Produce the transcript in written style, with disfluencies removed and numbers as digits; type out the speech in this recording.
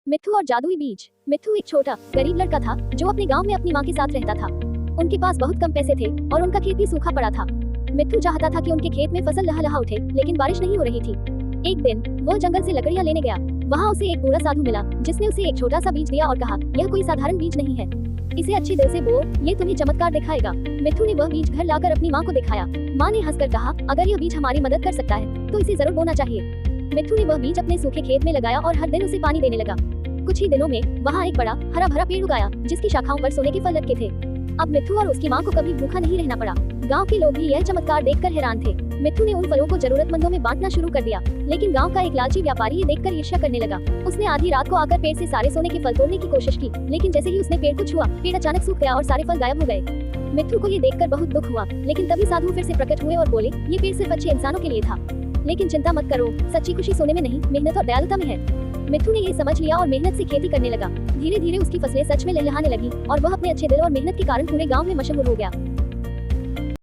मिट्ठू और जादुई बीज। मिट्ठू एक छोटा गरीब लड़का था जो अपने गांव में अपनी माँ के साथ रहता था। उनके पास बहुत कम पैसे थे और उनका खेत भी सूखा पड़ा था। मिट्ठू चाहता था कि उनके खेत में फसल लहलहा उठे, लेकिन बारिश नहीं हो रही थी। एक दिन वह जंगल से लकड़ियां लेने गया। वहाँ उसे एक बूढ़ा साधु मिला जिसने उसे एक छोटा सा बीज दिया और कहा, यह कोई साधारण बीज नहीं है, इसे अच्छे दिल से बो, ये तुम्हें चमत्कार दिखाएगा। मिट्ठू ने वह बीज घर लाकर अपनी माँ को दिखाया। माँ ने हंसकर कहा, अगर यह बीज हमारी मदद कर सकता है तो इसे जरूर बोना चाहिए। मिट्ठू ने वह बीज अपने सूखे खेत में लगाया और हर दिन उसे पानी देने लगा। कुछ ही दिनों में वहाँ एक बड़ा हरा भरा पेड़ उगाया जिसकी शाखाओं पर सोने के फल लटके थे। अब मिट्ठू और उसकी माँ को कभी भूखा नहीं रहना पड़ा। गांव के लोग भी यह चमत्कार देखकर हैरान थे। मिट्ठू ने उन फलों को जरूरतमंदों में बांटना शुरू कर दिया, लेकिन गांव का एक लालची व्यापारी ये देखकर ईर्ष्या करने लगा। उसने आधी रात को आकर पेड़ से सारे सोने के फल तोड़ने की कोशिश की, लेकिन जैसे ही उसने पेड़ को छुआ, पेड़ अचानक सूख गया और सारे फल गायब हो गए। मिट्ठू को ये देखकर बहुत दुख हुआ, लेकिन तभी साधु फिर से प्रकट हुए और बोले, ये पेड़ सिर्फ अच्छे इंसानों के लिए था, लेकिन चिंता मत करो, सच्ची खुशी सोने में नहीं, मेहनत और दयालुता में है। मिट्ठू ने ये समझ लिया और मेहनत से खेती करने लगा। धीरे धीरे उसकी फसलें सच में लहलहाने लगी और वह अपने अच्छे दिल और मेहनत के कारण पूरे गांव में मशहूर हो गया।